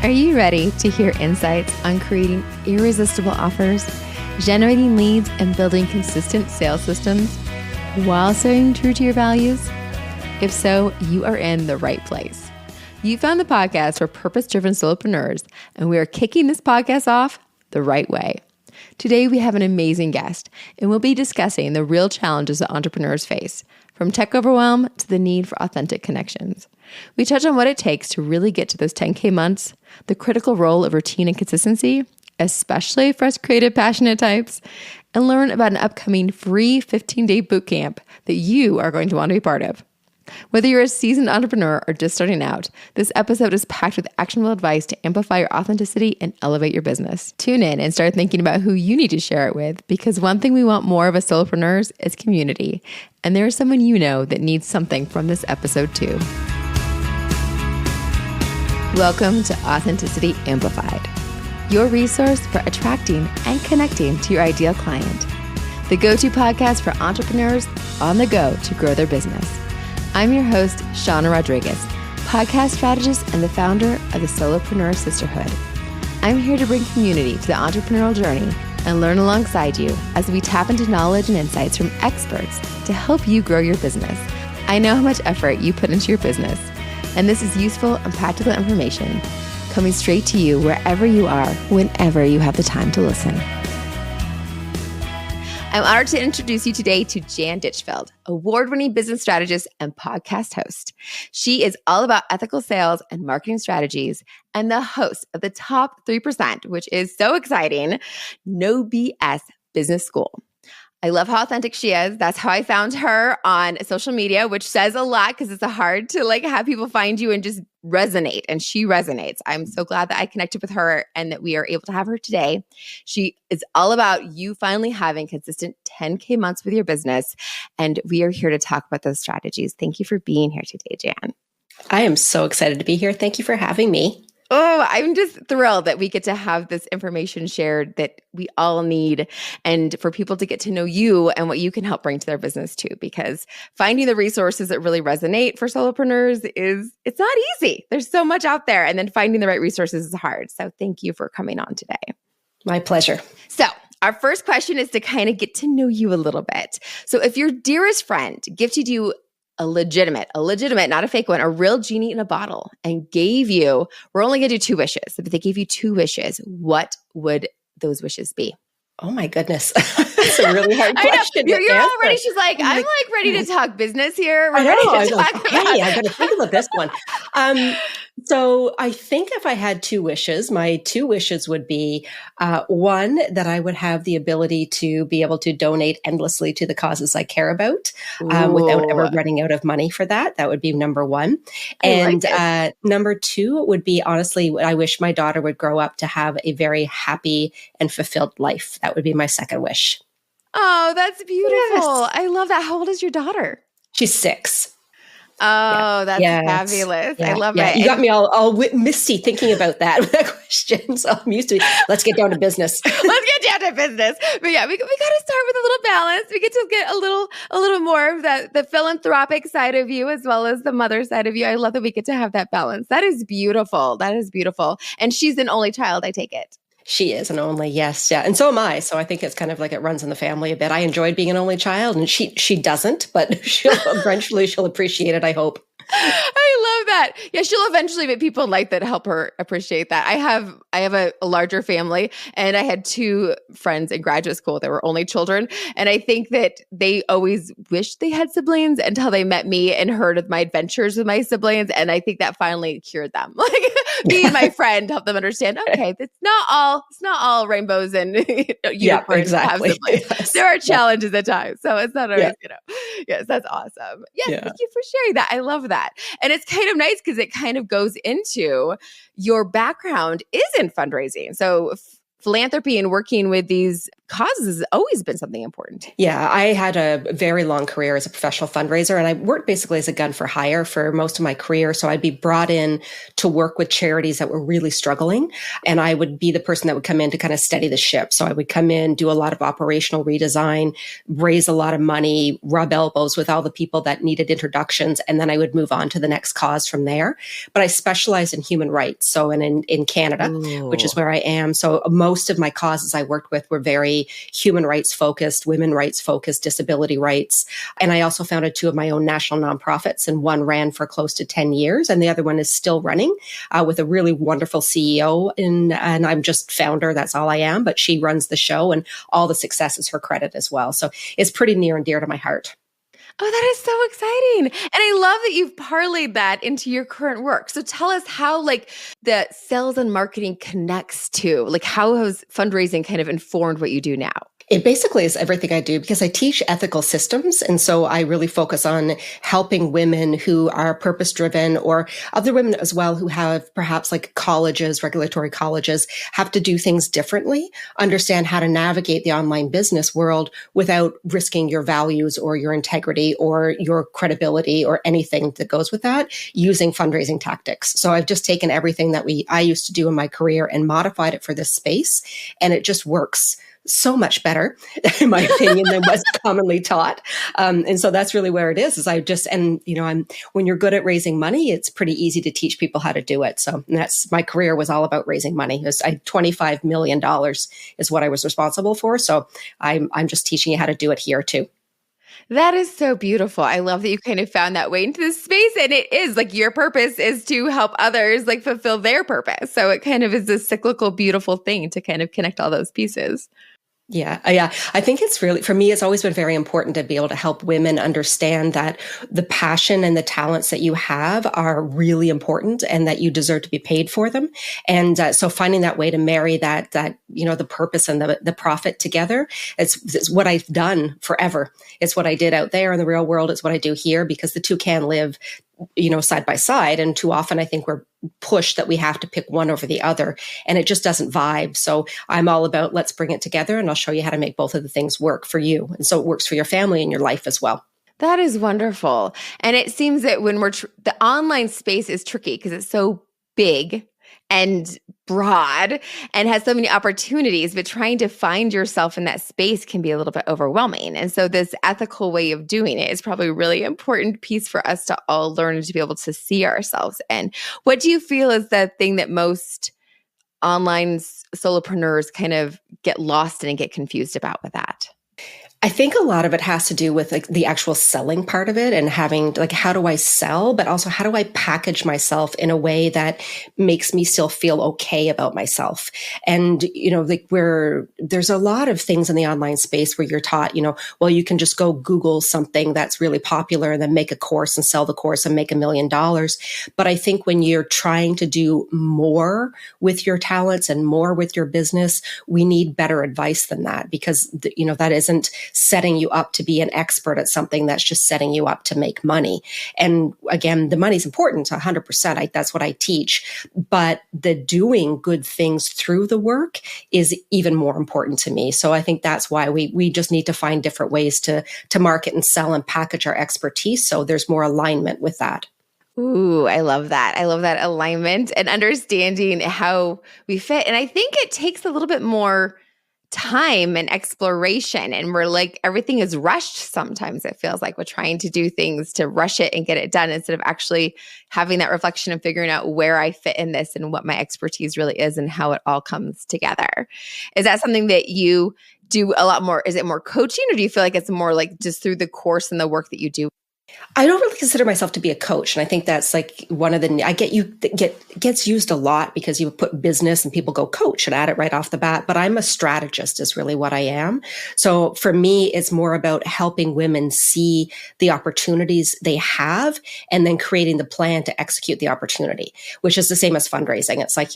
Are you ready to hear insights on creating irresistible offers, generating leads, and building consistent sales systems while staying true to your values? If so, you are in the right place. You found the podcast for purpose-driven solopreneurs, and we are kicking this podcast off the right way. Today, we have an amazing guest, and we'll be discussing the real challenges that entrepreneurs face, from tech overwhelm to the need for authentic connections. We touch on what it takes to really get to those 10K months, the critical role of routine and consistency, especially for us creative, passionate types, and learn about an upcoming free 15-day bootcamp that you are going to want to be part of. Whether you're a seasoned entrepreneur or just starting out, this episode is packed with actionable advice to amplify your authenticity and elevate your business. Tune in and start thinking about who you need to share it with, because one thing we want more of as solopreneurs is community. And there is someone you know that needs something from this episode too. Welcome to Authenticity Amplified, your resource for attracting and connecting to your ideal client. The go-to podcast for entrepreneurs on the go to grow their business. I'm your host, Shauna Rodriguez, podcast strategist and the founder of the Solopreneur Sisterhood. I'm here to bring community to the entrepreneurial journey and learn alongside you as we tap into knowledge and insights from experts to help you grow your business. I know how much effort you put into your business, and this is useful and practical information coming straight to you wherever you are, whenever you have the time to listen. I'm honored to introduce you today to Jan Ditchfield, award-winning business strategist and podcast host. She is all about ethical sales and marketing strategies and the host of the Top 3%, which is so exciting, No BS Business School. I love how authentic she is. That's how I found her on social media, which says a lot because it's hard to have people find you and just resonate. And she resonates. I'm so glad that I connected with her and that we are able to have her today. She is all about you finally having consistent 10K months with your business. And we are here to talk about those strategies. Thank you for being here today, Jan. I am so excited to be here. Thank you for having me. Oh, I'm just thrilled that we get to have this information shared that we all need, and for people to get to know you and what you can help bring to their business too, because finding the resources that really resonate for solopreneurs it's not easy. There's so much out there, and then finding the right resources is hard. So thank you for coming on today. My pleasure. So our first question is to kind of get to know you a little bit. So if your dearest friend gifted you a legitimate, not a fake one, a real genie in a bottle, and gave you, we're only going to do 2 wishes. If they gave you 2 wishes, what would those wishes be? Oh my goodness. That's a really hard question. You're already, she's like, I'm ready to talk business here. I got to think about this one. So I think if I had 2 wishes, my 2 wishes would be, one, that I would have the ability to be able to donate endlessly to the causes I care about, without ever running out of money for that. That would be number 1. And number 2 would be, honestly, I wish my daughter would grow up to have a very happy and fulfilled life. That would be my 2nd wish. Oh, that's beautiful. Yes. I love that. How old is your daughter? She's 6. Oh, that's fabulous. Yeah. I love it. You got me all misty thinking about that question. So I'm used to, let's get down to business. But yeah, we got to start with a little balance. We get to get a little more of the philanthropic side of you as well as the mother side of you. I love that we get to have that balance. That is beautiful. And she's an only child, I take it. She is an only, yes. Yeah. And so am I. So I think it's kind of like it runs in the family a bit. I enjoyed being an only child, and she doesn't, but eventually she'll appreciate it, I hope. I love that. Yeah, she'll eventually, but people like that help her appreciate that. I have a larger family, and I had 2 friends in graduate school that were only children. And I think that they always wished they had siblings until they met me and heard of my adventures with my siblings. And I think that finally cured them. Being my friend helped them understand, okay, it's not all rainbows and unicorns to have siblings. Yes. There are challenges at times. So it's not always, yes, that's awesome. Yes, thank you for sharing that. I love that. And it's kind of nice because it kind of goes into your background is in fundraising. So philanthropy and working with these causes has always been something important. Yeah, I had a very long career as a professional fundraiser, and I worked basically as a gun for hire for most of my career. So I'd be brought in to work with charities that were really struggling, and I would be the person that would come in to kind of steady the ship. So I would come in, do a lot of operational redesign, raise a lot of money, rub elbows with all the people that needed introductions, and then I would move on to the next cause from there. But I specialize in human rights. So in Canada, which is where I am. So most of my causes I worked with were very human rights focused, women rights focused, disability rights. And I also founded two of my own national nonprofits, and one ran for close to 10 years. And the other one is still running with a really wonderful CEO. And I'm just founder. That's all I am. But she runs the show, and all the success is her credit as well. So it's pretty near and dear to my heart. Oh, that is so exciting. And I love that you've parlayed that into your current work. So tell us how like the sales and marketing connects to, like how has fundraising kind of informed what you do now? It basically is everything I do because I teach ethical systems. And so I really focus on helping women who are purpose driven, or other women as well who have perhaps like colleges, regulatory colleges, have to do things differently, understand how to navigate the online business world without risking your values or your integrity or your credibility or anything that goes with that, using fundraising tactics. So I've just taken everything that I used to do in my career and modified it for this space. And it just works so much better, in my opinion, than what's commonly taught. And so that's really where it is when you're good at raising money, it's pretty easy to teach people how to do it. So that's my career was all about raising money. $25 million is what I was responsible for. So I'm just teaching you how to do it here too. That is so beautiful. I love that you kind of found that way into this space. And it is like your purpose is to help others like fulfill their purpose. So it kind of is this cyclical, beautiful thing to kind of connect all those pieces. Yeah. I think it's really, for me, it's always been very important to be able to help women understand that the passion and the talents that you have are really important and that you deserve to be paid for them. And so finding that way to marry that the purpose and the profit together, it's what I've done forever. It's what I did out there in the real world. It's what I do here, because the two can live side by side. And too often I think we're pushed that we have to pick one over the other, and it just doesn't vibe. So I'm all about, let's bring it together, and I'll show you how to make both of the things work for you. And so it works for your family and your life as well. That is wonderful. And it seems that when the online space is tricky because it's so big and broad and has so many opportunities, but trying to find yourself in that space can be a little bit overwhelming. And so this ethical way of doing it is probably a really important piece for us to all learn to be able to see ourselves in. What do you feel is the thing that most online solopreneurs kind of get lost in and get confused about with that? I think a lot of it has to do with like the actual selling part of it, and having like, how do I sell, but also how do I package myself in a way that makes me still feel okay about myself? And, there's a lot of things in the online space where you're taught, well, you can just go Google something that's really popular and then make a course and sell the course and make $1 million. But I think when you're trying to do more with your talents and more with your business, we need better advice than that, because, that isn't setting you up to be an expert at something. That's just setting you up to make money. And again, the money's important, 100%. That's what I teach. But the doing good things through the work is even more important to me. So I think that's why we just need to find different ways to market and sell and package our expertise, so there's more alignment with that. Ooh, I love that. I love that alignment and understanding how we fit. And I think it takes a little bit more time and exploration, and we're like, everything is rushed. Sometimes it feels like we're trying to do things to rush it and get it done, instead of actually having that reflection and figuring out where I fit in this and what my expertise really is and how it all comes together. Is that something that you do a lot more? Is it more coaching, or do you feel like it's more like just through the course and the work that you do? I don't really consider myself to be a coach. And I think that's like one of the, gets used a lot because you put business and people go coach and add it right off the bat. But I'm a strategist is really what I am. So for me, it's more about helping women see the opportunities they have and then creating the plan to execute the opportunity, which is the same as fundraising. It's like,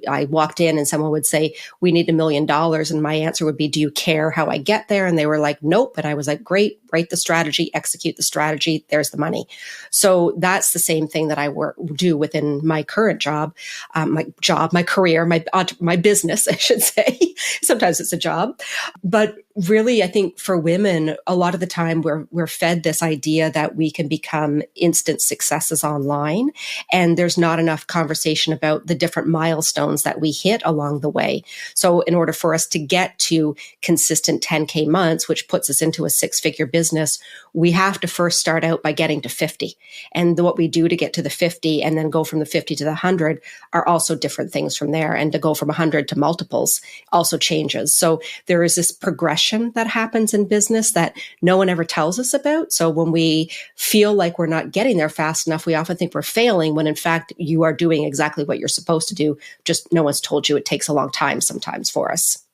I walked in and someone would say, we need $1 million. And my answer would be, do you care how I get there? And they were like, nope. And I was like, great, write the strategy, execute the strategy, there's the money. So that's the same thing that I do within my current job, my career, my business, I should say. Sometimes it's a job. But really, I think for women, a lot of the time we're fed this idea that we can become instant successes online. And there's not enough conversation about the different milestones that we hit along the way. So in order for us to get to consistent 10K months, which puts us into a 6-figure business, we have to first start out by getting to 50. And what we do to get to the 50 and then go from the 50 to the 100 are also different things from there. And to go from 100 to multiples also changes. So there is this progression that happens in business that no one ever tells us about. So when we feel like we're not getting there fast enough, we often think we're failing when in fact you are doing exactly what you're supposed to do. Just no one's told you it takes a long time sometimes for us.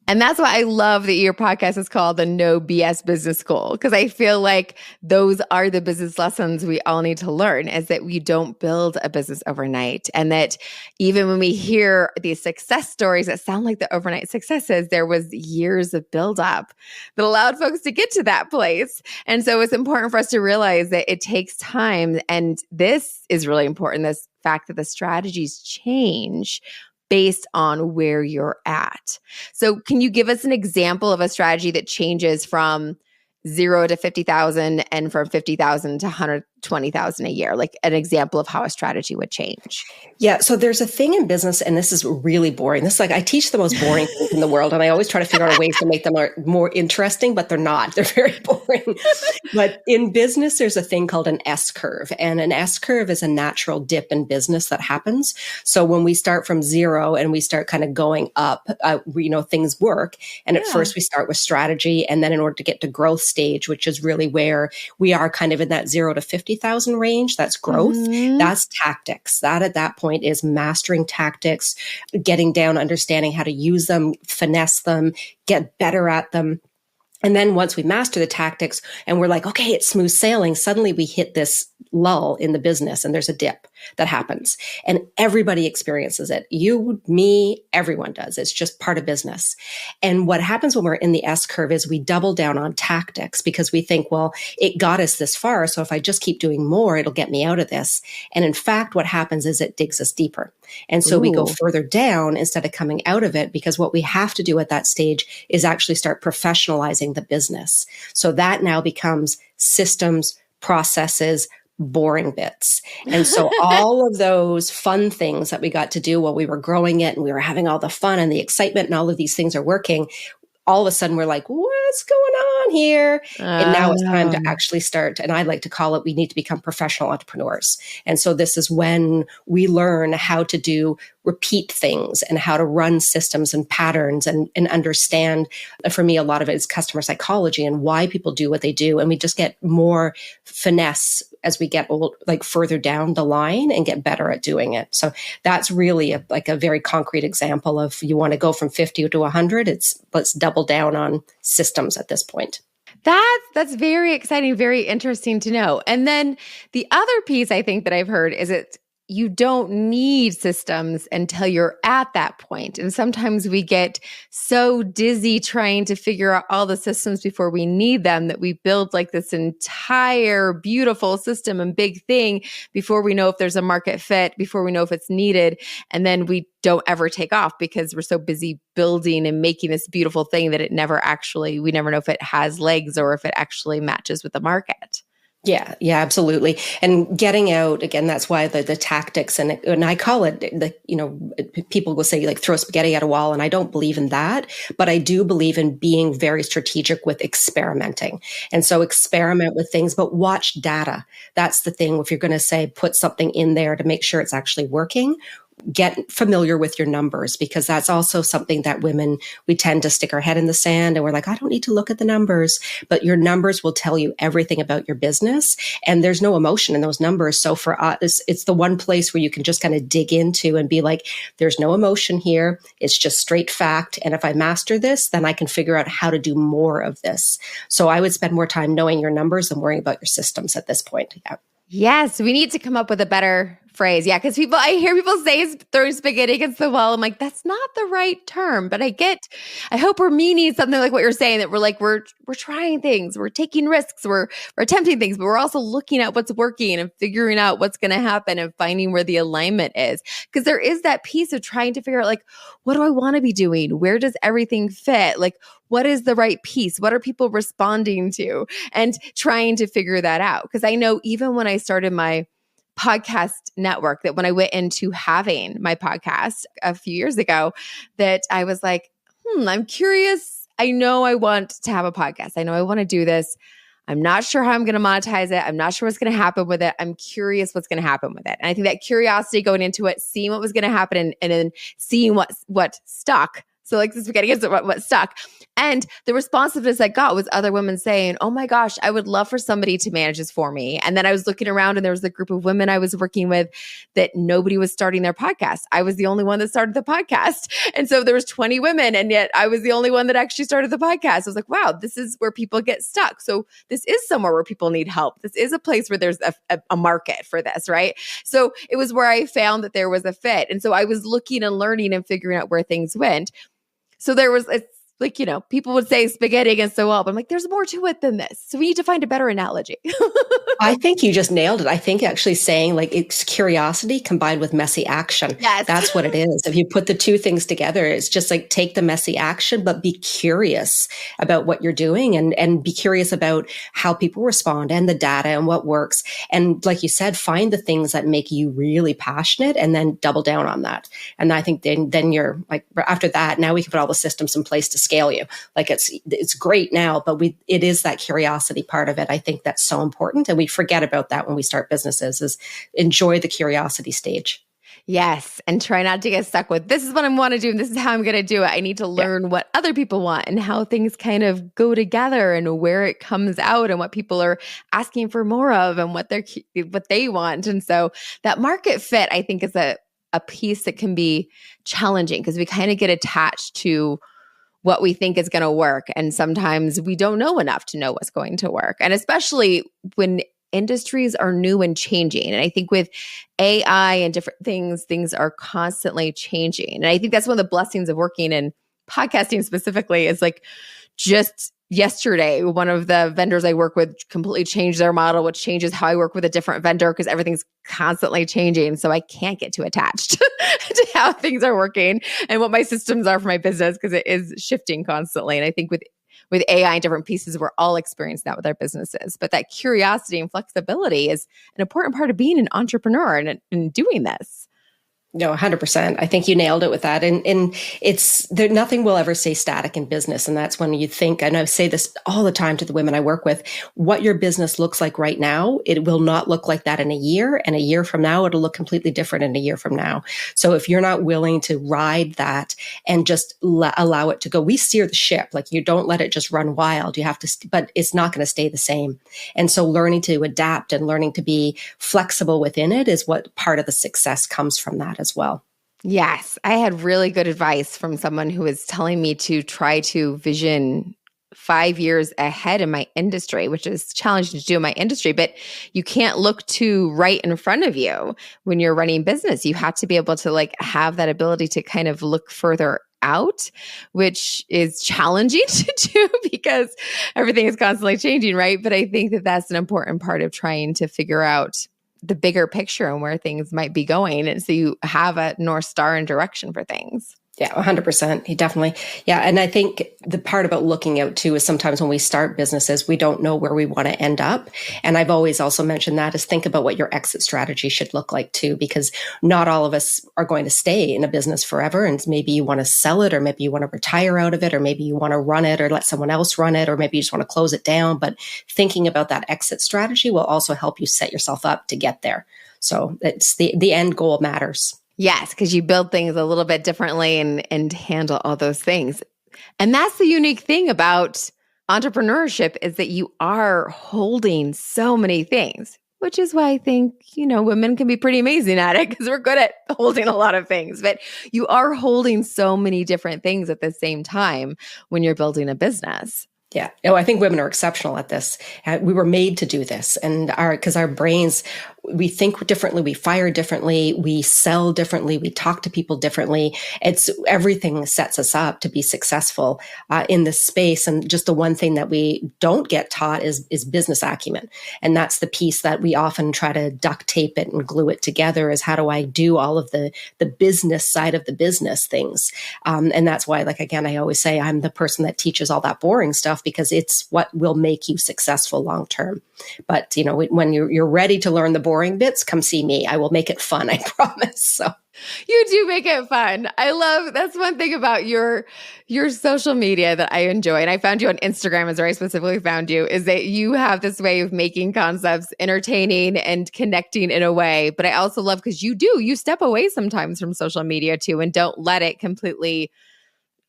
And that's why I love that your podcast is called the No BS Business School, because I feel like those are the business lessons we all need to learn, is that we don't build a business overnight. And that even when we hear these success stories that sound like the overnight successes, there was years of buildup that allowed folks to get to that place. And so it's important for us to realize that it takes time. And this is really important, this fact that the strategies change based on where you're at. So can you give us an example of a strategy that changes from 0 to 50,000 and from 50,000 to 120,000 a year? Like an example of how a strategy would change. Yeah. So there's a thing in business, and this is really boring. This is like, I teach the most boring things in the world, and I always try to figure out ways to make them more interesting, but they're not. They're very boring. But in business, there's a thing called an S curve, and an S curve is a natural dip in business that happens. So when we start from 0 and we start kind of going up, things work. And at first we start with strategy. And then in order to get to growth stage, which is really where we are kind of in that 0 to 50,000 range, that's growth. Mm-hmm. That's tactics. That at that point is mastering tactics, getting down, understanding how to use them, finesse them, get better at them. And then once we master the tactics and we're like, okay, it's smooth sailing, suddenly we hit this lull in the business and there's a dip that happens. And everybody experiences it. You, me, everyone does. It's just part of business. And what happens when we're in the S curve is we double down on tactics because we think, well, it got us this far. So if I just keep doing more, it'll get me out of this. And in fact, what happens is it digs us deeper. And so we go further down instead of coming out of it, because what we have to do at that stage is actually start professionalizing the business. So that now becomes systems, processes, boring bits. And so all of those fun things that we got to do while we were growing it and we were having all the fun and the excitement and all of these things are working, all of a sudden we're like, what's going on here? And now it's time to actually start. And I like to call it, we need to become professional entrepreneurs. And so this is when we learn how to do repeat things and how to run systems and patterns and understand. For me, a lot of it is customer psychology and why people do what they do. And we just get more finesse as we get further down the line and get better at doing it. So that's really a very concrete example of, you want to go from 50 to 100. Let's double down on systems at this point. That's very exciting, very interesting to know. And then the other piece I think that I've heard is you don't need systems until you're at that point. And sometimes we get so dizzy trying to figure out all the systems before we need them that we build like this entire beautiful system and big thing before we know if there's a market fit, before we know if it's needed. And then we don't ever take off because we're so busy building and making this beautiful thing that we never know if it has legs or if it actually matches with the market. Yeah, absolutely. And getting out, again, that's why the tactics and I call it, people will say throw spaghetti at a wall. And I don't believe in that, but I do believe in being very strategic with experimenting. And so experiment with things, but watch data. That's the thing. If you're going to say, put something in there to make sure it's actually working, get familiar with your numbers, because that's also something that women, we tend to stick our head in the sand and we're like, I don't need to look at the numbers, but your numbers will tell you everything about your business. And there's no emotion in those numbers. So for us, it's the one place where you can just kind of dig into and be like, there's no emotion here. It's just straight fact. And if I master this, then I can figure out how to do more of this. So I would spend more time knowing your numbers than worrying about your systems at this point. Yeah. Yes, we need to come up with a better phrase. Yeah. Cause I hear people say throwing spaghetti against the wall. I'm like, that's not the right term, but I hope we're meaning something like what you're saying, that we're trying things, we're taking risks, we're attempting things, but we're also looking at what's working and figuring out what's going to happen and finding where the alignment is. Cause there is that piece of trying to figure out, like, what do I want to be doing? Where does everything fit? Like, what is the right piece? What are people responding to? And trying to figure that out. Cause I know even when I started my podcast network, that when I went into having my podcast a few years ago, that I was like, I'm curious. I know I want to have a podcast. I know I want to do this. I'm not sure how I'm going to monetize it. I'm not sure what's going to happen with it. I'm curious what's going to happen with it. And I think that curiosity going into it, seeing what was going to happen, and then seeing what stuck. So like the spaghetti is what stuck. And the responsiveness I got was other women saying, oh my gosh, I would love for somebody to manage this for me. And then I was looking around and there was a group of women I was working with that nobody was starting their podcast. I was the only one that started the podcast. And so there was 20 women, and yet I was the only one that actually started the podcast. I was like, wow, this is where people get stuck. So this is somewhere where people need help. This is a place where there's a market for this, right? So it was where I found that there was a fit. And so I was looking and learning and figuring out where things went. So it's like, people would say spaghetti against the wall, but I'm like, there's more to it than this. So we need to find a better analogy. I think you just nailed it. I think actually saying, like, it's curiosity combined with messy action. Yes. That's what it is. If you put the two things together, it's just like, take the messy action, but be curious about what you're doing, and be curious about how people respond and the data and what works. And like you said, find the things that make you really passionate and then double down on that. And I think then you're like, after that, now we can put all the systems in place to scale you. Like it's great now, but it is that curiosity part of it. I think that's so important. And we forget about that when we start businesses, is enjoy the curiosity stage. Yes. And try not to get stuck with, this is what I want to do and this is how I'm going to do it. I need to learn what other people want and how things kind of go together and where it comes out and what people are asking for more of and what they want. And so that market fit, I think, is a piece that can be challenging, because we kind of get attached to what we think is going to work. And sometimes we don't know enough to know what's going to work. And especially when industries are new and changing. And I think with AI and different things are constantly changing. And I think that's one of the blessings of working in podcasting specifically, is like, just yesterday, one of the vendors I work with completely changed their model, which changes how I work with a different vendor, because everything's constantly changing. So I can't get too attached to how things are working and what my systems are for my business, because it is shifting constantly. And I think with AI and different pieces, we're all experiencing that with our businesses. But that curiosity and flexibility is an important part of being an entrepreneur and doing this. No, 100%. I think you nailed it with that. And it's there, nothing will ever stay static in business. And that's when you think, and I say this all the time to the women I work with, what your business looks like right now, it will not look like that in a year. And a year from now, it'll look completely different in a year from now. So if you're not willing to ride that and just allow it to go, we steer the ship. Like, you don't let it just run wild. You have to, but it's not going to stay the same. And so learning to adapt and learning to be flexible within it is what part of the success comes from that as well. Yes. I had really good advice from someone who was telling me to try to vision 5 years ahead in my industry, which is challenging to do in my industry, but you can't look too right in front of you when you're running business. You have to be able to have that ability to kind of look further out, which is challenging to do because everything is constantly changing, right? But I think that that's an important part of trying to figure out the bigger picture and where things might be going. And so you have a North Star and direction for things. Yeah, 100%. He definitely. Yeah. And I think the part about looking out too is sometimes when we start businesses, we don't know where we want to end up. And I've always also mentioned that is think about what your exit strategy should look like too, because not all of us are going to stay in a business forever. And maybe you want to sell it, or maybe you want to retire out of it, or maybe you want to run it or let someone else run it, or maybe you just want to close it down. But thinking about that exit strategy will also help you set yourself up to get there. So it's the end goal matters. Yes, because you build things a little bit differently and handle all those things. And that's the unique thing about entrepreneurship, is that you are holding so many things, which is why I think, women can be pretty amazing at it, because we're good at holding a lot of things. But you are holding so many different things at the same time when you're building a business. Yeah. No, I think women are exceptional at this. We were made to do this, and because our brains we think differently, we fire differently, we sell differently, we talk to people differently. Everything sets us up to be successful in this space. And just the one thing that we don't get taught is business acumen. And that's the piece that we often try to duct tape it and glue it together, is how do I do all of the business side of the business things. And that's why, like, again, I always say I'm the person that teaches all that boring stuff, because it's what will make you successful long term. But, when you're ready to learn the boring bits, come see me. I will make it fun, I promise. So you do make it fun. That's one thing about your social media that I enjoy. And I found you on Instagram, is where I specifically found you, is that you have this way of making concepts entertaining and connecting in a way. But I also love, because you step away sometimes from social media too, and don't let it completely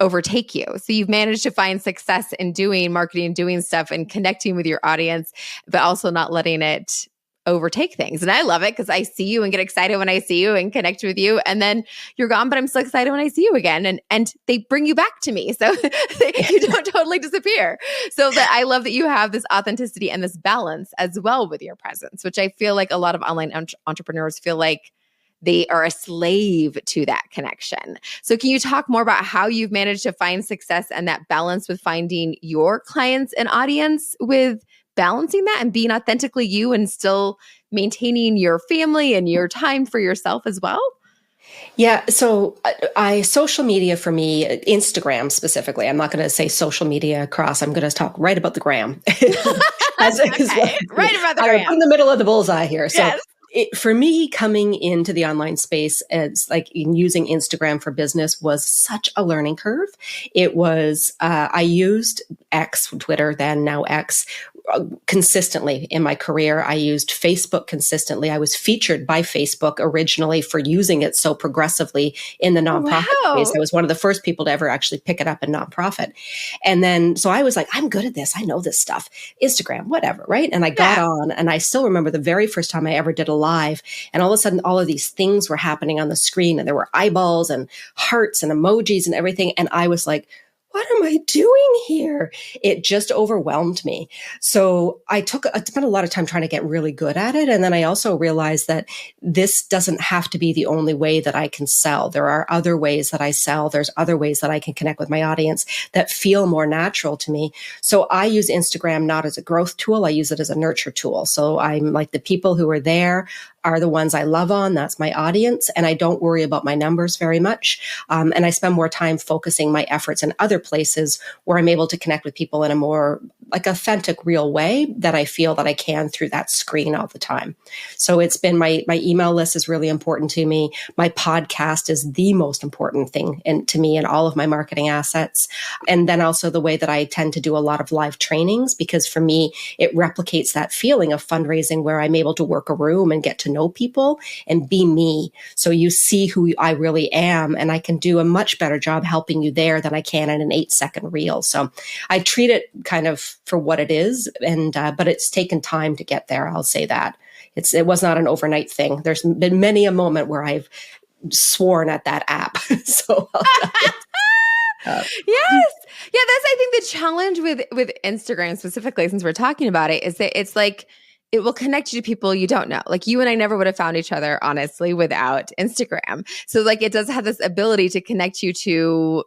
overtake you. So you've managed to find success in doing marketing, doing stuff and connecting with your audience, but also not letting it overtake things. And I love it, because I see you and get excited when I see you and connect with you, and then you're gone, but I'm still excited when I see you again. And they bring you back to me. So you don't totally disappear. So that I love that you have this authenticity and this balance as well with your presence, which I feel like a lot of online entrepreneurs feel like they are a slave to that connection. So can you talk more about how you've managed to find success and that balance with finding your clients and audience, with balancing that and being authentically you and still maintaining your family and your time for yourself as well? Yeah. So social media for me, Instagram specifically, I'm not going to say social media across. I'm going to talk right about the gram. Right about the gram. I'm in the middle of the bullseye here. So yes. For me, coming into the online space as like using Instagram for business was such a learning curve. It was, I used X, Twitter, then now X, consistently in my career. I used Facebook consistently. I was featured by Facebook originally for using it so progressively in the nonprofit space. I was one of the first people to ever actually pick it up in nonprofit. And then, so I was like, I'm good at this. I know this stuff. Instagram, whatever, right? And I got on, and I still remember the very first time I ever did a live, and all of a sudden, all of these things were happening on the screen, and there were eyeballs and hearts and emojis and everything. And I was like, what am I doing here? It just overwhelmed me. So I spent a lot of time trying to get really good at it. And then I also realized that this doesn't have to be the only way that I can sell. There are other ways that I sell. There's other ways that I can connect with my audience that feel more natural to me. So I use Instagram not as a growth tool. I use it as a nurture tool. So I'm like, the people who are there are the ones I love on. That's my audience. And I don't worry about my numbers very much. And I spend more time focusing my efforts in other places where I'm able to connect with people in a more like authentic, real way that I feel that I can through that screen all the time. So it's been my email list is really important to me. My podcast is the most important thing to me in all of my marketing assets. And then also the way that I tend to do a lot of live trainings, because for me, it replicates that feeling of fundraising where I'm able to work a room and get to know people and be me. So you see who I really am, and I can do a much better job helping you there than I can in an 8-second reel. So I treat it kind of for what it is, and but it's taken time to get there. I'll say that it was not an overnight thing. There's been many a moment where I've sworn at that app. So yes. Yeah, that's I think the challenge with Instagram specifically, since we're talking about it, is that it's like it will connect you to people you don't know. Like you and I never would have found each other, honestly, without Instagram. So like it does have this ability to connect you to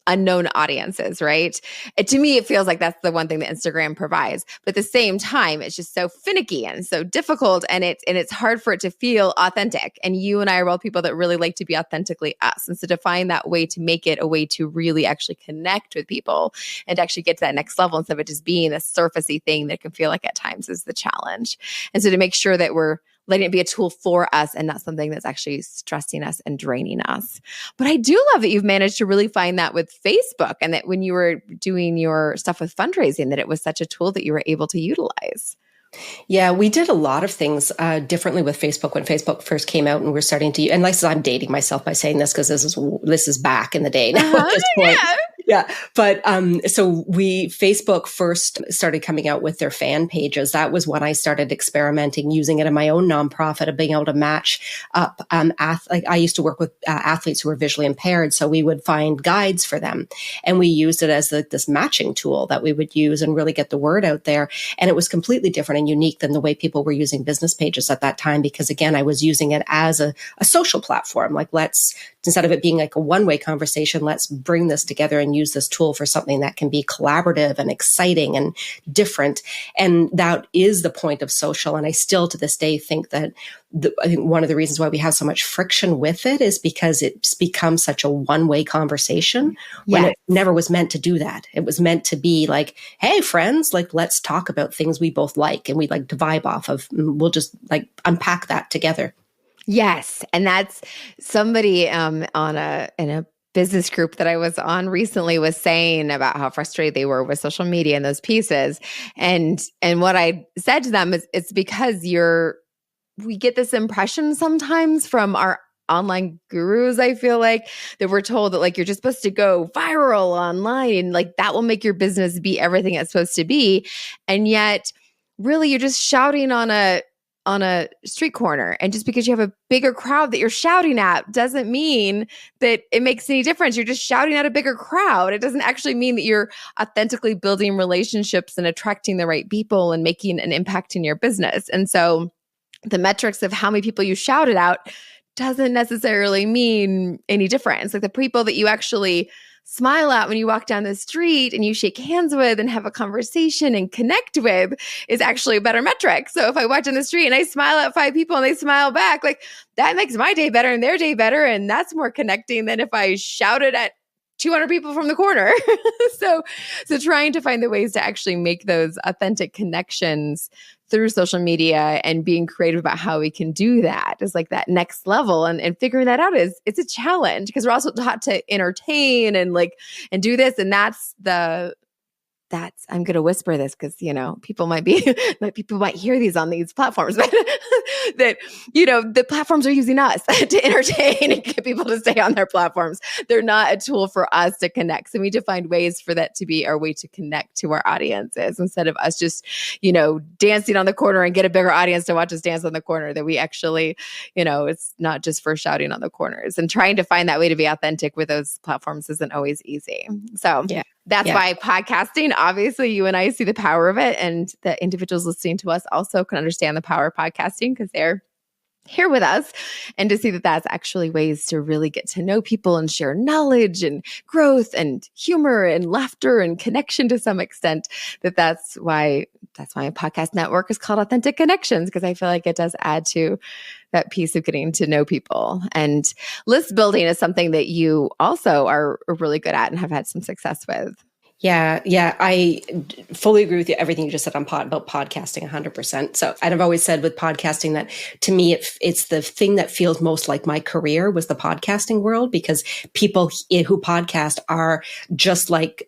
unknown audiences, right? To me, it feels like that's the one thing that Instagram provides. But at the same time, it's just so finicky and so difficult, and it's hard for it to feel authentic. And you and I are both people that really like to be authentically us. And so to find that way to make it a way to really actually connect with people and to actually get to that next level instead of it just being a surfacey thing that can feel like at times is the challenge. And so to make sure that we're letting it be a tool for us and not something that's actually stressing us and draining us. But I do love that you've managed to really find that with Facebook, and that when you were doing your stuff with fundraising, that it was such a tool that you were able to utilize. Yeah, we did a lot of things differently with Facebook when Facebook first came out, and we're starting to. And like I said, I'm dating myself by saying this because this is back in the day now at this point. Yeah. But so Facebook first started coming out with their fan pages. That was when I started experimenting, using it in my own nonprofit, of being able to match up. Like I used to work with athletes who were visually impaired. So we would find guides for them. And we used it as this matching tool that we would use and really get the word out there. And it was completely different and unique than the way people were using business pages at that time. Because again, I was using it as a social platform. Like, instead of it being like a one-way conversation, let's bring this together and use this tool for something that can be collaborative and exciting and different. And that is the point of social. And I still to this day think that I think one of the reasons why we have so much friction with it is because it's become such a one-way conversation when it never was meant to do that. It was meant to be like, hey, friends, like, let's talk about things we both like and we like to vibe off of. We'll just like unpack that together. Yes. And that's somebody in a business group that I was on recently was saying about how frustrated they were with social media and those pieces. And what I said to them is, it's because we get this impression sometimes from our online gurus, I feel like, that we're told that like you're just supposed to go viral online and like that will make your business be everything it's supposed to be. And yet really you're just shouting on a street corner. And just because you have a bigger crowd that you're shouting at doesn't mean that it makes any difference. You're just shouting at a bigger crowd. It doesn't actually mean that you're authentically building relationships and attracting the right people and making an impact in your business. And so the metrics of how many people you shouted out doesn't necessarily mean any difference. Like the people that you actually smile at when you walk down the street and you shake hands with and have a conversation and connect with is actually a better metric. So if I walk down the street and I smile at 5 people and they smile back, like that makes my day better and their day better. And that's more connecting than if I shouted at 200 people from the corner. So trying to find the ways to actually make those authentic connections through social media and being creative about how we can do that is like that next level. And figuring that out it's a challenge because we're also taught to entertain and do this. And I'm going to whisper this because, people might hear these on these platforms, but that, the platforms are using us to entertain and get people to stay on their platforms. They're not a tool for us to connect. So we need to find ways for that to be our way to connect to our audiences instead of us just, dancing on the corner and get a bigger audience to watch us dance on the corner, that we actually, it's not just for shouting on the corners, and trying to find that way to be authentic with those platforms isn't always easy. So that's why podcasting, obviously you and I see the power of it, and the individuals listening to us also can understand the power of podcasting because they're here with us, and to see that that's actually ways to really get to know people and share knowledge and growth and humor and laughter and connection to some extent, that's why my podcast network is called Authentic Connections, because I feel like it does add to that piece of getting to know people. And list building is something that you also are really good at and have had some success with. Yeah. I fully agree with you. Everything you just said about podcasting, 100%. So, and I've always said with podcasting that to me, it's the thing that feels most like my career was the podcasting world, because people who podcast are just like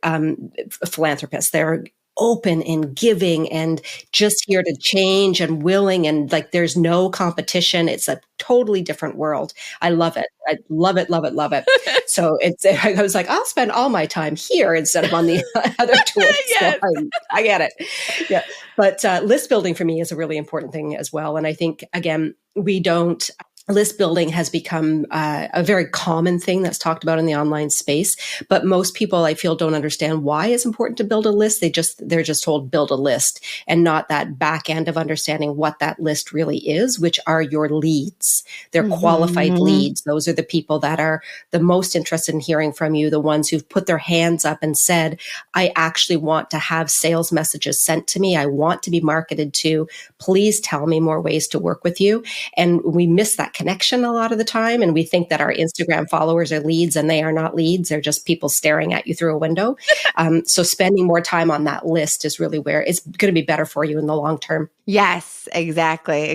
philanthropists. They're open and giving and just here to change and willing, and like there's no competition. It's a totally different world. I love it. I love it, love it, love it. So I was like, I'll spend all my time here instead of on the other tools. Yes. So I get it. Yeah. But list building for me is a really important thing as well. And I think, again, list building has become a very common thing that's talked about in the online space, but most people, I feel, don't understand why it's important to build a list. They're just told build a list, and not that back end of understanding what that list really is, which are your leads. They're qualified leads. Those are the people that are the most interested in hearing from you, the ones who've put their hands up and said, I actually want to have sales messages sent to me. I want to be marketed to. Please tell me more ways to work with you. And we miss that connection a lot of the time. And we think that our Instagram followers are leads, and they are not leads. They're just people staring at you through a window. So spending more time on that list is really where it's going to be better for you in the long term. Yes, exactly.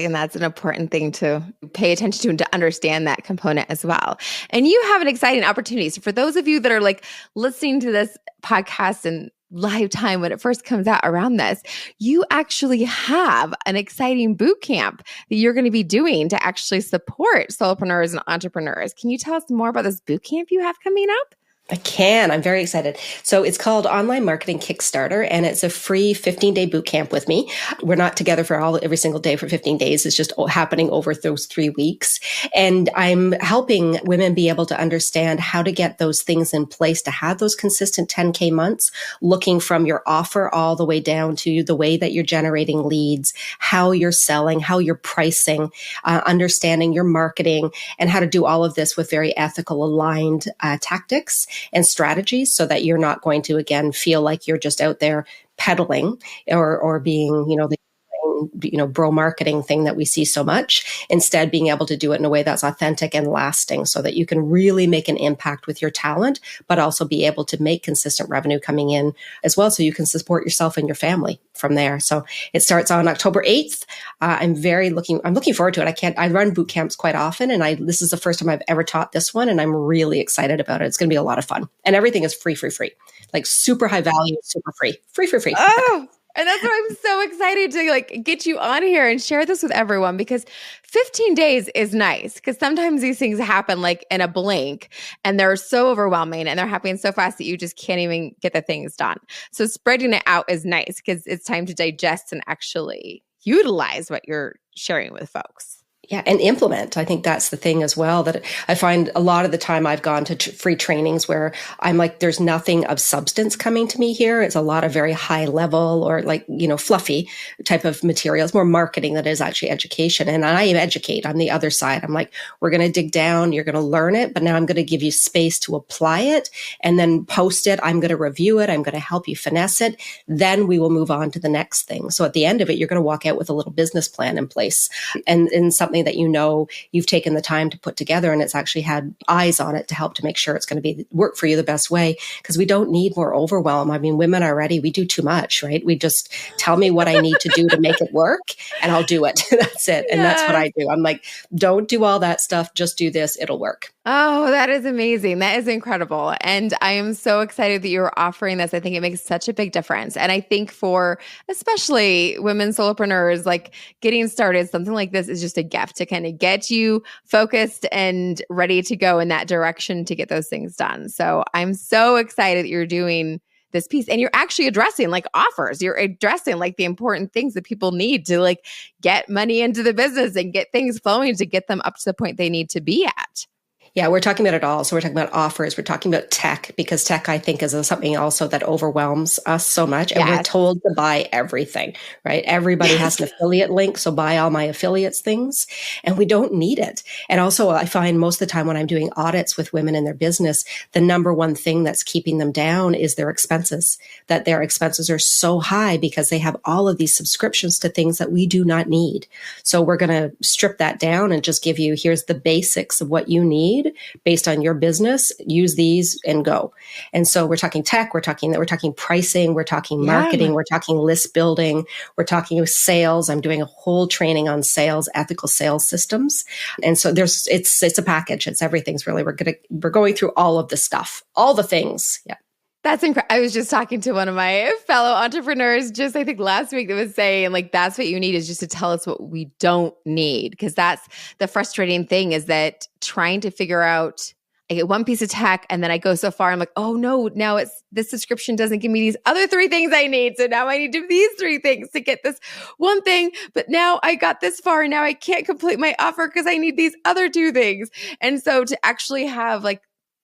And that's an important thing to pay attention to and to understand that component as well. And you have an exciting opportunity. So for those of you that are like listening to this podcast and live time when it first comes out around this, you actually have an exciting boot camp that you're going to be doing to actually support solopreneurs and entrepreneurs. Can you tell us more about this boot camp you have coming up? I can. I'm very excited. So it's called Online Marketing Kickstarter, and it's a free 15-day boot camp with me. We're not together for every single day for 15 days. It's just happening over those 3 weeks. And I'm helping women be able to understand how to get those things in place to have those consistent 10K months, looking from your offer all the way down to the way that you're generating leads, how you're selling, how you're pricing, understanding your marketing, and how to do all of this with very ethical, aligned tactics and strategies so that you're not going to, again, feel like you're just out there peddling or being, bro marketing thing that we see so much. Instead, being able to do it in a way that's authentic and lasting so that you can really make an impact with your talent, but also be able to make consistent revenue coming in as well. So you can support yourself and your family from there. So it starts on October 8th. I'm looking forward to it. I run boot camps quite often, and this is the first time I've ever taught this one, and I'm really excited about it. It's going to be a lot of fun, and everything is free, like super high value, super free. Oh, and that's why I'm so excited to get you on here and share this with everyone, because 15 days is nice, because sometimes these things happen like in a blink and they're so overwhelming and they're happening so fast that you just can't even get the things done. So spreading it out is nice because it's time to digest and actually utilize what you're sharing with folks. Yeah, and implement. I think that's the thing as well, that I find a lot of the time I've gone to free trainings where I'm like, there's nothing of substance coming to me here. It's a lot of very high level or fluffy type of materials, more marketing than is actually education. And I educate on the other side. I'm like, we're going to dig down, you're going to learn it, but now I'm going to give you space to apply it and then post it. I'm going to review it. I'm going to help you finesse it. Then we will move on to the next thing. So at the end of it, you're going to walk out with a little business plan in place and something that you've taken the time to put together, and it's actually had eyes on it to help to make sure it's going to be work for you the best way, because we don't need more overwhelm. I mean, women already, we do too much, right? We just tell me what I need to do to make it work and I'll do it. That's it. And that's what I do. I'm like, don't do all that stuff. Just do this. It'll work. Oh, that is amazing. That is incredible. And I am so excited that you're offering this. I think it makes such a big difference. And I think for especially women solopreneurs, like getting started, something like this is just a gift to kind of get you focused and ready to go in that direction to get those things done. So I'm so excited that you're doing this piece and you're actually addressing offers. You're addressing the important things that people need to get money into the business and get things flowing to get them up to the point they need to be at. Yeah, we're talking about it all. So we're talking about offers. We're talking about tech, because tech, I think, is something also that overwhelms us so much. And we're told to buy everything, right? Everybody has an affiliate link. So buy all my affiliates things. And we don't need it. And also, I find most of the time when I'm doing audits with women in their business, the number one thing that's keeping them down is their expenses, that their expenses are so high because they have all of these subscriptions to things that we do not need. So we're going to strip that down and just give you, here's the basics of what you need based on your business. Use these and go. And so we're talking tech, we're talking pricing, we're talking marketing, we're talking list building, we're talking sales. I'm doing a whole training on sales, ethical sales systems. And so it's a package. It's everything's really, we're going through all of the stuff, all the things. Yeah. That's incredible. I was just talking to one of my fellow entrepreneurs just, I think last week, that was saying that's what you need, is just to tell us what we don't need. Because that's the frustrating thing, is that trying to figure out, I get one piece of tech and then I go so far, I'm like, oh no, now this subscription doesn't give me these other 3 things I need. So now I need to do these 3 things to get this one thing. But now I got this far and now I can't complete my offer because I need these other 2 things. And so to actually have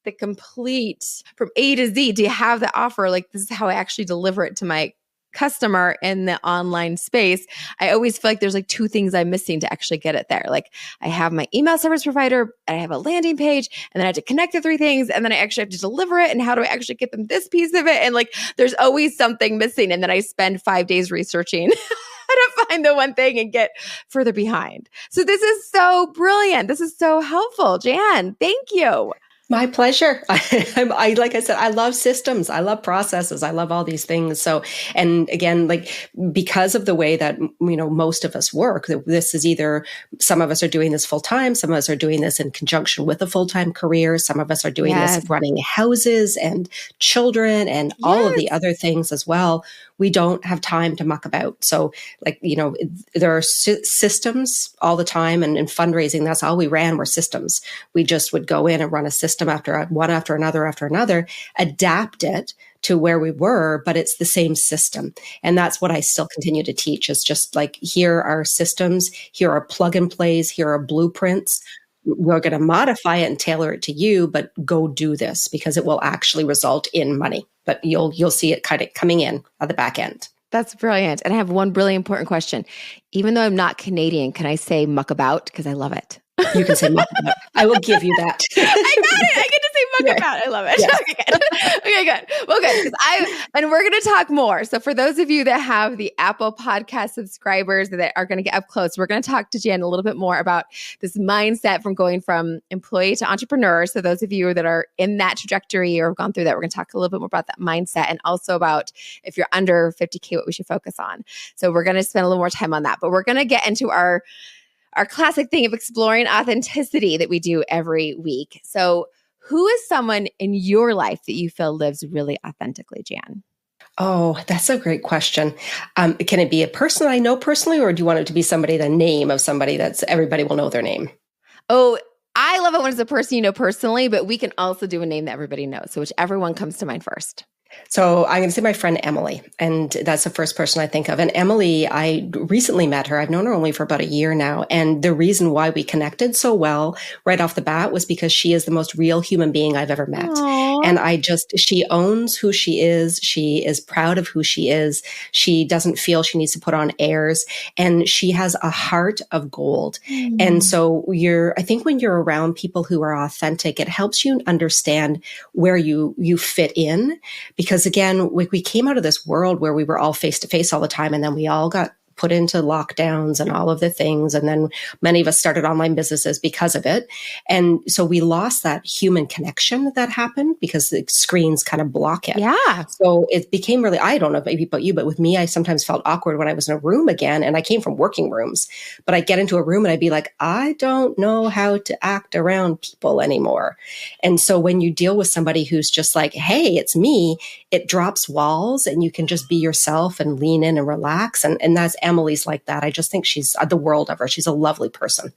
the complete from A to Z, to have the offer, this is how I actually deliver it to my customer in the online space. I always feel like there's 2 things I'm missing to actually get it there. I have my email service provider, I have a landing page, and then I have to connect the 3 things, and then I actually have to deliver it. And how do I actually get them this piece of it? And there's always something missing. And then I spend 5 days researching how to find the one thing and get further behind. So this is so brilliant. This is so helpful. Jan, thank you. My pleasure. Like I said, I love systems. I love processes. I love all these things. So, and again, because of the way that, most of us work, this is either some of us are doing this full time. Some of us are doing this in conjunction with a full-time career. Some of us are doing this running houses and children and all of the other things as well. We don't have time to muck about. So there are systems all the time, and in fundraising, that's all we ran were systems. We just would go in and run a system system after another, adapt it to where we were, but it's the same system. And that's what I still continue to teach, is just like, here are systems, here are plug and plays, here are blueprints. We're going to modify it and tailor it to you, but go do this, because it will actually result in money. But you'll see it kind of coming in at the back end. That's brilliant. And I have one really important question. Even though I'm not Canadian, can I say muck about? Because I love it. You can say muck about. I will give you that. I got it. I get to say muck about. I love it. Yeah. Okay, good. Okay, good. Well, good. And we're going to talk more. So for those of you that have the Apple Podcast subscribers that are going to get up close, we're going to talk to Jan a little bit more about this mindset from going from employee to entrepreneur. So those of you that are in that trajectory or have gone through that, we're going to talk a little bit more about that mindset, and also about if you're under 50K, what we should focus on. So we're going to spend a little more time on that, but we're going to get into our classic thing of exploring authenticity that we do every week. So who is someone in your life that you feel lives really authentically, Jan? Oh, that's a great question. Can it be a person I know personally, or do you want it to be somebody, the name of somebody that's everybody will know their name? Oh, I love it when it's a person you know personally, but we can also do a name that everybody knows. So whichever one comes to mind first. So I'm going to say my friend Emily, and that's the first person I think of. And Emily, I recently met her. I've known her only for about a year now. And the reason why we connected so well right off the bat was because she is the most real human being I've ever met. Aww. And she owns who she is. She is proud of who she is. She doesn't feel she needs to put on airs, and she has a heart of gold. And so I think when you're around people who are authentic, it helps you understand where you fit in. Because again, we came out of this world where we were all face to face all the time, and then we all got put into lockdowns and all of the things. And then many of us started online businesses because of it. And so we lost that human connection that happened because the screens kind of block it. Yeah. So it became really, I don't know maybe about you, but with me, I sometimes felt awkward when I was in a room again. And I came from working rooms, but I'd get into a room and I'd be like, I don't know how to act around people anymore. And so when you deal with somebody who's just like, hey, it's me, it drops walls and you can just be yourself and lean in and relax. And that's Emily's like that. I just think she's the world of her. She's a lovely person.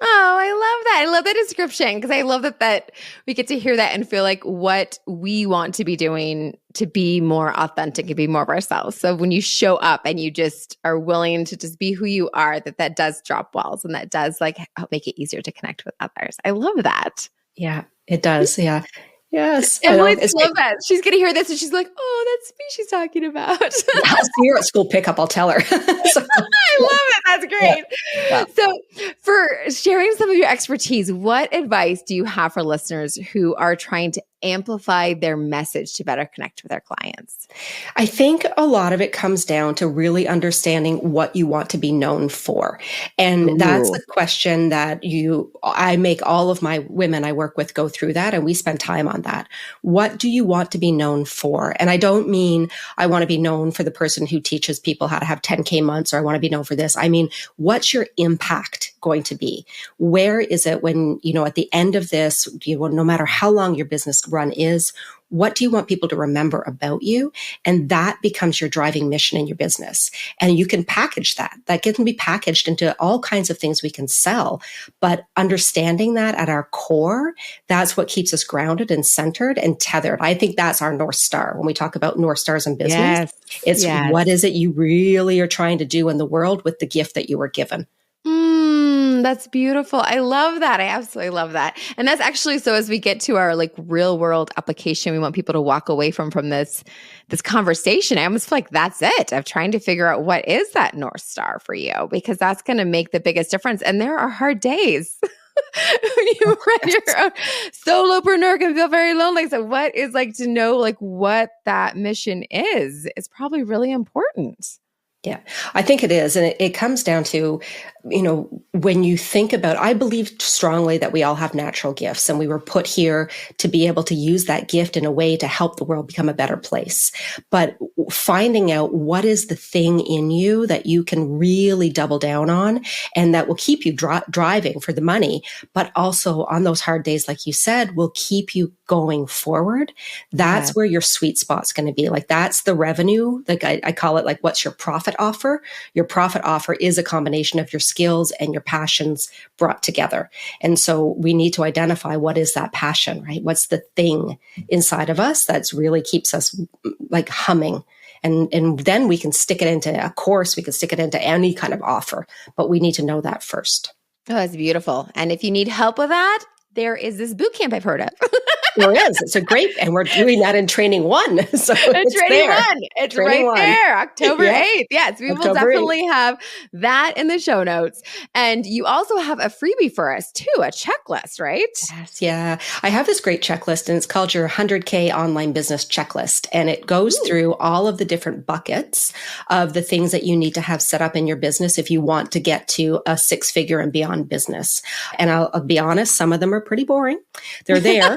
Oh, I love that. I love that description, because I love that we get to hear that and feel like what we want to be doing to be more authentic and be more of ourselves. So when you show up and you just are willing to just be who you are, that does drop walls, and that does like help make it easier to connect with others. I love that. Yeah, it does. Yeah. Yes. Emily, I love that. She's going to hear this and she's like, oh, that's me she's talking about. I'll see her at school pickup. I'll tell her. So, I love it. That's great. Yeah. So for sharing some of your expertise, what advice do you have for listeners who are trying to amplify their message to better connect with their clients? I think a lot of it comes down to really understanding what you want to be known for. And that's the question that I make all of my women I work with go through that, and we spend time on that. What do you want to be known for? And I don't mean I want to be known for the person who teaches people how to have 10K months, or I want to be known for this. I mean, what's your impact going to be? Where is it when, at the end of this, no matter how long your business run is, what do you want people to remember about you? And that becomes your driving mission in your business. And you can package that. That can be packaged into all kinds of things we can sell. But understanding that at our core, that's what keeps us grounded and centered and tethered. I think that's our North Star. When we talk about North Stars in business, it's what is it you really are trying to do in the world with the gift that you were given? That's beautiful. I love that. I absolutely love that. And that's actually, so as we get to our like real world application, we want people to walk away from this conversation. I almost feel like that's it, of trying to figure out what is that North Star for you, because that's going to make the biggest difference. And there are hard days. When you run your own solopreneur can feel very lonely. So what is like to know like what that mission is probably really important. Yeah, I think it is. And it comes down to, when you think about, I believe strongly that we all have natural gifts, and we were put here to be able to use that gift in a way to help the world become a better place. But finding out what is the thing in you that you can really double down on, and that will keep you driving for the money, but also on those hard days, like you said, will keep you going forward. That's where your sweet spot's going to be. Like, that's the revenue. Like I call it like, what's your profit profit offer. Your profit offer is a combination of your skills and your passions brought together. And so we need to identify what is that passion, right? What's the thing inside of us that's really keeps us like humming. And then we can stick it into a course. We can stick it into any kind of offer, but we need to know that first. Oh, that's beautiful. And if you need help with that, there is this boot camp I've heard of. There is. It's a great, and we're doing that in training 1. So it's training there. 1. It's training right 1. There, October 8th. Yes, we will definitely have that in the show notes. And you also have a freebie for us too, a checklist, right? Yes, yeah. I have this great checklist, and it's called your 100K online business checklist. And it goes through all of the different buckets of the things that you need to have set up in your business if you want to get to a 6-figure and beyond business. And I'll be honest, some of them are pretty boring. They're there.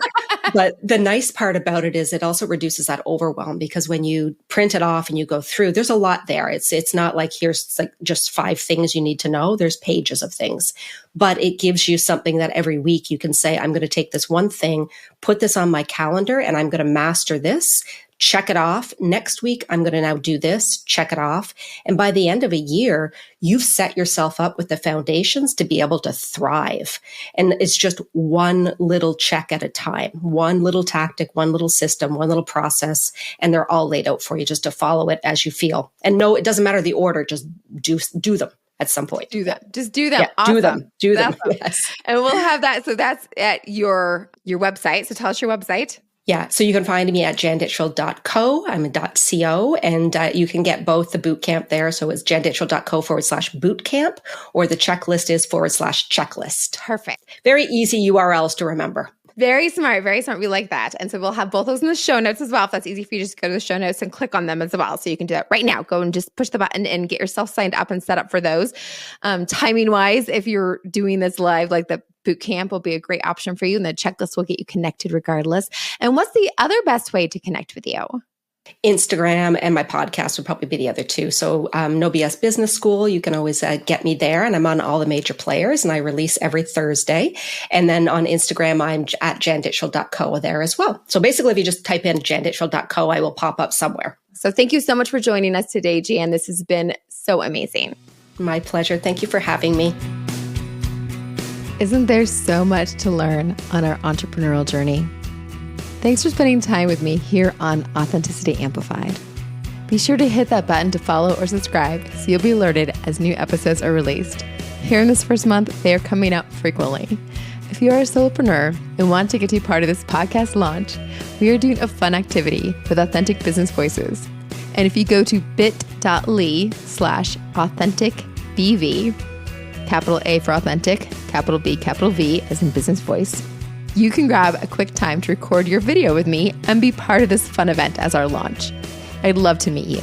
But the nice part about it is it also reduces that overwhelm, because when you print it off and you go through, there's a lot there. It's not like here's like just 5 things you need to know. There's pages of things, but it gives you something that every week you can say, I'm going to take this one thing, put this on my calendar, and I'm going to master this. Check it off. Next week, I'm going to now do this, check it off. And by the end of a year, you've set yourself up with the foundations to be able to thrive. And it's just one little check at a time, one little tactic, one little system, one little process. And they're all laid out for you just to follow it as you feel. And no, it doesn't matter the order, just do them at some point. Do them. Just do them. Yeah, awesome. Do them. Yes. And we'll have that. So that's at your website. So tell us your website. Yeah. So you can find me at janditchfield.co. I'm a .co, and you can get both the boot camp there. So it's janditchfield.co/bootcamp, or the checklist is /checklist. Perfect. Very easy URLs to remember. Very smart. Very smart. We like that. And so we'll have both those in the show notes as well. If that's easy for you, just go to the show notes and click on them as well. So you can do that right now. Go and just push the button and get yourself signed up and set up for those. Timing wise, if you're doing this live, like the boot camp will be a great option for you. And the checklist will get you connected regardless. And what's the other best way to connect with you? Instagram and my podcast would probably be the other two. So No BS Business School, you can always get me there. And I'm on all the major players, and I release every Thursday. And then on Instagram, I'm at janditchfield.co there as well. So basically, if you just type in janditchfield.co, I will pop up somewhere. So thank you so much for joining us today, Jan. This has been so amazing. My pleasure. Thank you for having me. Isn't there so much to learn on our entrepreneurial journey? Thanks for spending time with me here on Authenticity Amplified. Be sure to hit that button to follow or subscribe so you'll be alerted as new episodes are released. Here in this first month, they are coming out frequently. If you are a solopreneur and want to get to be part of this podcast launch, we are doing a fun activity with authentic business voices. And if you go to bit.ly/authenticbv, capital A for authentic, capital B, capital V as in business voice, you can grab a quick time to record your video with me and be part of this fun event as our launch. I'd love to meet you.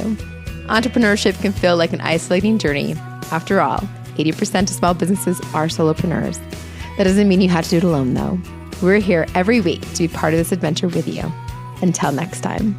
Entrepreneurship can feel like an isolating journey. After all, 80% of small businesses are solopreneurs. That doesn't mean you have to do it alone, though. We're here every week to be part of this adventure with you. Until next time.